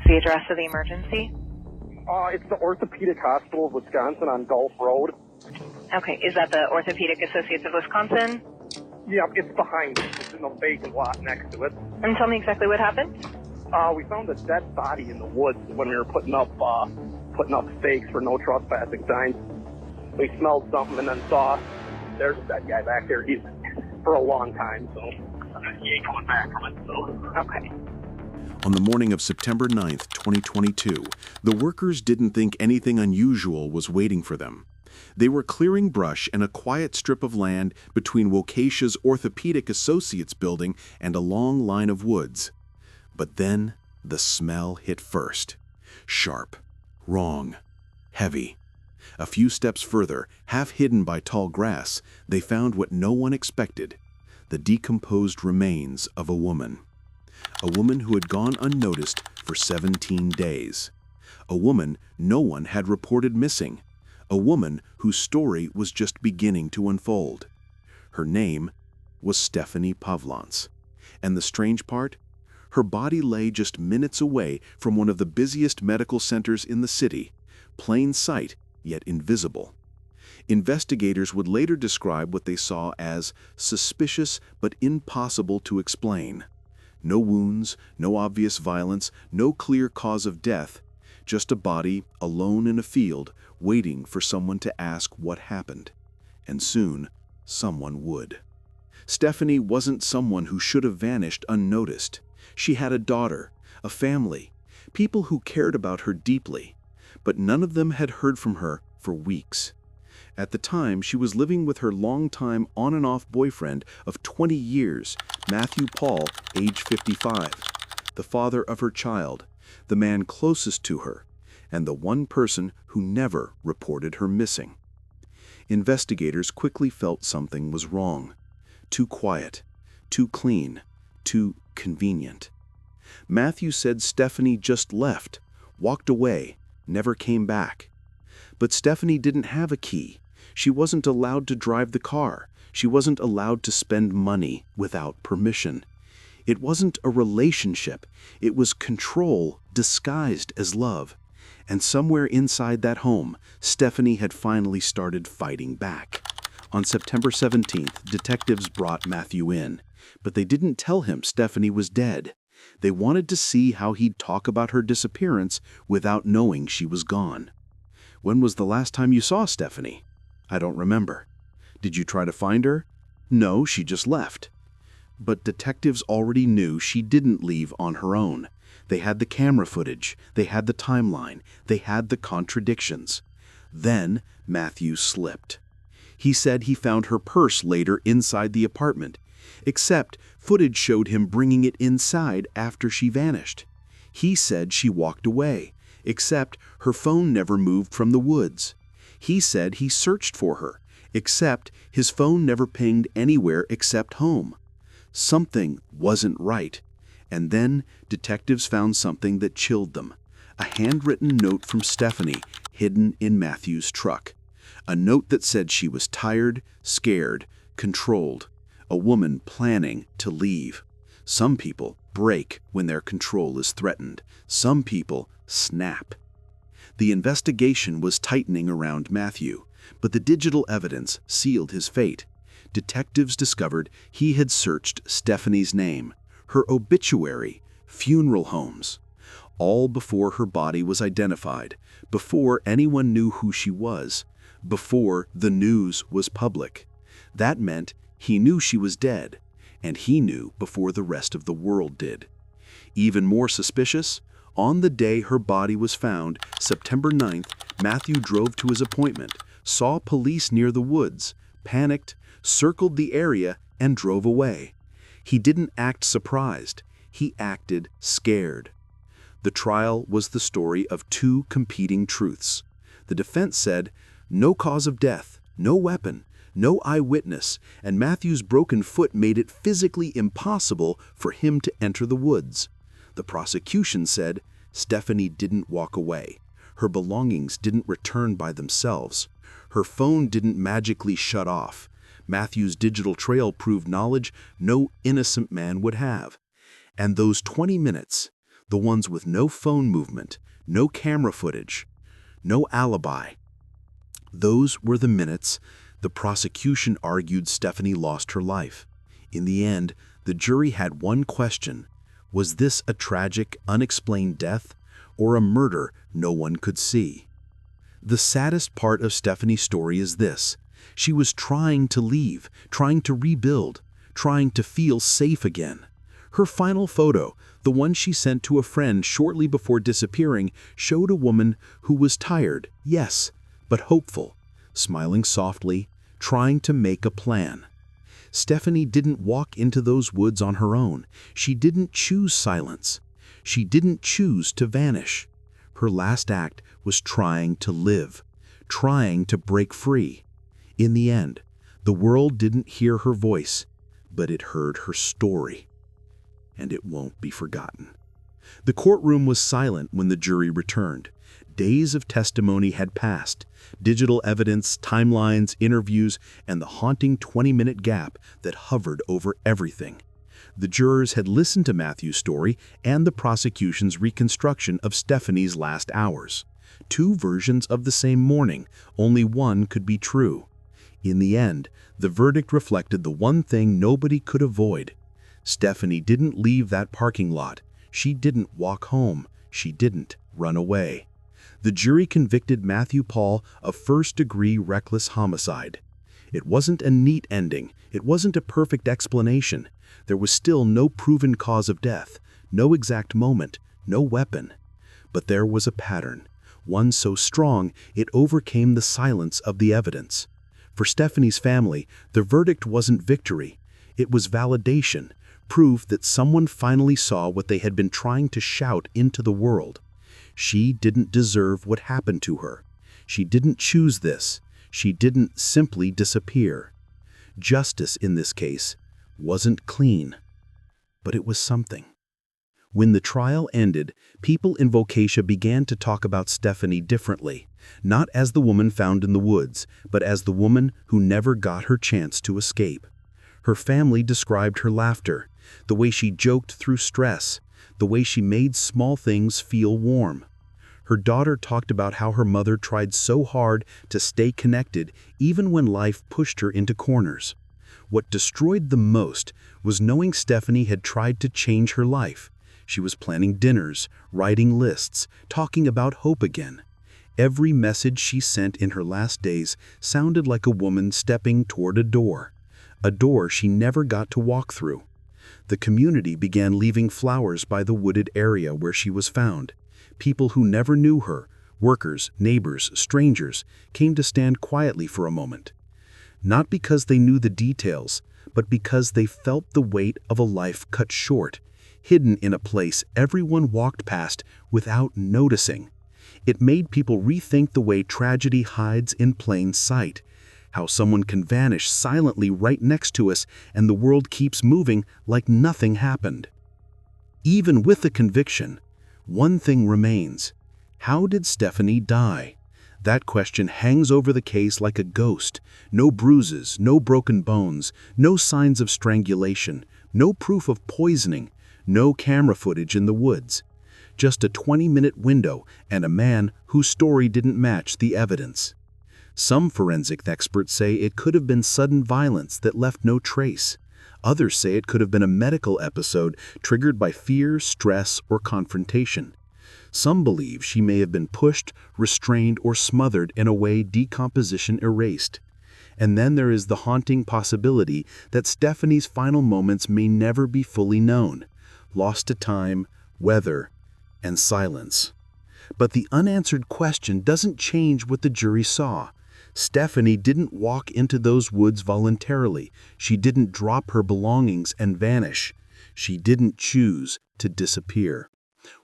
the address of the emergency? It's the Orthopedic Hospital of Wisconsin on Gulf Road. Okay, is that the Orthopedic Associates of Wisconsin? Yeah, it's behind it. It's in the vacant lot next to it. And tell me exactly what happened? We found a dead body in the woods when we were putting up stakes for no trespassing signs. We smelled something and then saw there's a dead guy back there. He's for a long time, so he ain't coming back from it. So Okay. On the morning of September 9th, 2022, the workers didn't think anything unusual was waiting for them. They were clearing brush in a quiet strip of land between Waukesha's Orthopedic Associates building and a long line of woods. But then the smell hit first. Sharp, wrong, heavy. A few steps further, half hidden by tall grass, they found what no one expected: the decomposed remains of a woman. A woman who had gone unnoticed for 17 days. A woman no one had reported missing. A woman whose story was just beginning to unfold. Her name was Stephanie Pavlons. And the strange part? Her body lay just minutes away from one of the busiest medical centers in the city, plain sight, yet invisible. Investigators would later describe what they saw as suspicious but impossible to explain. No wounds, no obvious violence, no clear cause of death, just a body alone in a field waiting for someone to ask what happened. And soon, someone would. Stephanie wasn't someone who should have vanished unnoticed. She had a daughter, a family, people who cared about her deeply, but none of them had heard from her for weeks. At the time, she was living with her longtime on-and-off boyfriend of 20 years, Matthew Paul, age 55, the father of her child, the man closest to her, and the one person who never reported her missing. Investigators quickly felt something was wrong. Too quiet, too clean, too convenient. Matthew said Stephanie just left, walked away, never came back. But Stephanie didn't have a key. She wasn't allowed to drive the car. She wasn't allowed to spend money without permission. It wasn't a relationship. It was control disguised as love. And somewhere inside that home, Stephanie had finally started fighting back. On September 17th, detectives brought Matthew in, but they didn't tell him Stephanie was dead. They wanted to see how he'd talk about her disappearance without knowing she was gone. "When was the last time you saw Stephanie?" "I don't remember." "Did you try to find her?" "No, she just left." But detectives already knew she didn't leave on her own. They had the camera footage, they had the timeline, they had the contradictions. Then Matthew slipped. He said he found her purse later inside the apartment, except footage showed him bringing it inside after she vanished. He said she walked away, except her phone never moved from the woods. He said he searched for her, except his phone never pinged anywhere except home. Something wasn't right. And then detectives found something that chilled them. A handwritten note from Stephanie hidden in Matthew's truck. A note that said she was tired, scared, controlled. A woman planning to leave. Some people break when their control is threatened. Some people snap. The investigation was tightening around Matthew, but the digital evidence sealed his fate. Detectives discovered he had searched Stephanie's name, her obituary, funeral homes, all before her body was identified, before anyone knew who she was, before the news was public. That meant he knew she was dead, and he knew before the rest of the world did. Even more suspicious, on the day her body was found, September 9th, Matthew drove to his appointment, saw police near the woods, panicked, circled the area, and drove away. He didn't act surprised. He acted scared. The trial was the story of two competing truths. The defense said, no cause of death, no weapon, no eyewitness, and Matthew's broken foot made it physically impossible for him to enter the woods. The prosecution said Stephanie didn't walk away. Her belongings didn't return by themselves. Her phone didn't magically shut off. Matthew's digital trail proved knowledge no innocent man would have. And those 20 minutes, the ones with no phone movement, no camera footage, no alibi. Those were the minutes the prosecution argued Stephanie lost her life. In the end, the jury had one question: was this a tragic, unexplained death, or a murder no one could see? The saddest part of Stephanie's story is this: she was trying to leave, trying to rebuild, trying to feel safe again. Her final photo, the one she sent to a friend shortly before disappearing, showed a woman who was tired, yes, but hopeful, smiling softly, trying to make a plan. Stephanie didn't walk into those woods on her own. She didn't choose silence. She didn't choose to vanish. Her last act was trying to live, trying to break free. In the end, the world didn't hear her voice, but it heard her story. And it won't be forgotten. The courtroom was silent when the jury returned. Days of testimony had passed. Digital evidence, timelines, interviews, and the haunting 20-minute gap that hovered over everything. The jurors had listened to Matthew's story and the prosecution's reconstruction of Stephanie's last hours. Two versions of the same morning, only one could be true. In the end, the verdict reflected the one thing nobody could avoid. Stephanie didn't leave that parking lot. She didn't walk home. She didn't run away. The jury convicted Matthew Paul of first-degree reckless homicide. It wasn't a neat ending. It wasn't a perfect explanation. There was still no proven cause of death, no exact moment, no weapon. But there was a pattern, one so strong it overcame the silence of the evidence. For Stephanie's family, the verdict wasn't victory. It was validation, proof that someone finally saw what they had been trying to shout into the world. She didn't deserve what happened to her. She didn't choose this. She didn't simply disappear. Justice in this case wasn't clean, but it was something. When the trial ended, people in Waukesha began to talk about Stephanie differently, not as the woman found in the woods, but as the woman who never got her chance to escape. Her family described her laughter, the way she joked through stress, the way she made small things feel warm. Her daughter talked about how her mother tried so hard to stay connected even when life pushed her into corners. What destroyed them most was knowing Stephanie had tried to change her life. She was planning dinners, writing lists, talking about hope again. Every message she sent in her last days sounded like a woman stepping toward a door she never got to walk through. The community began leaving flowers by the wooded area where she was found. People who never knew her, workers, neighbors, strangers, came to stand quietly for a moment. Not because they knew the details, but because they felt the weight of a life cut short, hidden in a place everyone walked past without noticing. It made people rethink the way tragedy hides in plain sight, how someone can vanish silently right next to us and the world keeps moving like nothing happened. Even with the conviction, one thing remains. How did Stephanie die? That question hangs over the case like a ghost. No bruises, no broken bones, no signs of strangulation, no proof of poisoning, no camera footage in the woods. Just a 20-minute window and a man whose story didn't match the evidence. Some forensic experts say it could have been sudden violence that left no trace. Others say it could have been a medical episode triggered by fear, stress, or confrontation. Some believe she may have been pushed, restrained, or smothered in a way decomposition erased. And then there is the haunting possibility that Stephanie's final moments may never be fully known, lost to time, weather, and silence. But the unanswered question doesn't change what the jury saw. Stephanie didn't walk into those woods voluntarily. She didn't drop her belongings and vanish. She didn't choose to disappear.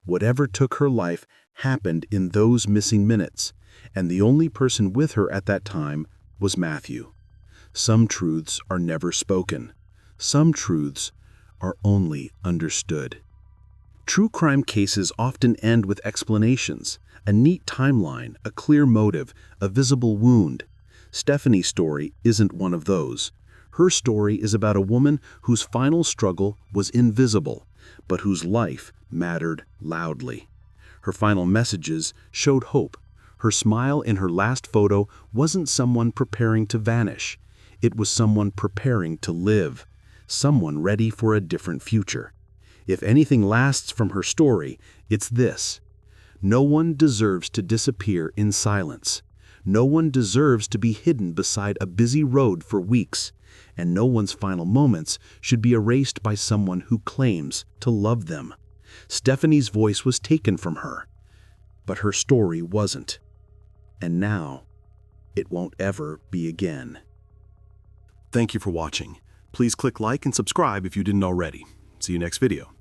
Whatever took her life happened in those missing minutes, and the only person with her at that time was Matthew. Some truths are never spoken. Some truths are only understood. True crime cases often end with explanations, a neat timeline, a clear motive, a visible wound. Stephanie's story isn't one of those. Her story is about a woman whose final struggle was invisible, but whose life mattered loudly. Her final messages showed hope. Her smile in her last photo wasn't someone preparing to vanish. It was someone preparing to live, someone ready for a different future. If anything lasts from her story, it's this: no one deserves to disappear in silence. No one deserves to be hidden beside a busy road for weeks, and no one's final moments should be erased by someone who claims to love them. Stephanie's voice was taken from her, but her story wasn't. And now, it won't ever be again. Thank you for watching. Please click like and subscribe if you didn't already. See you next video.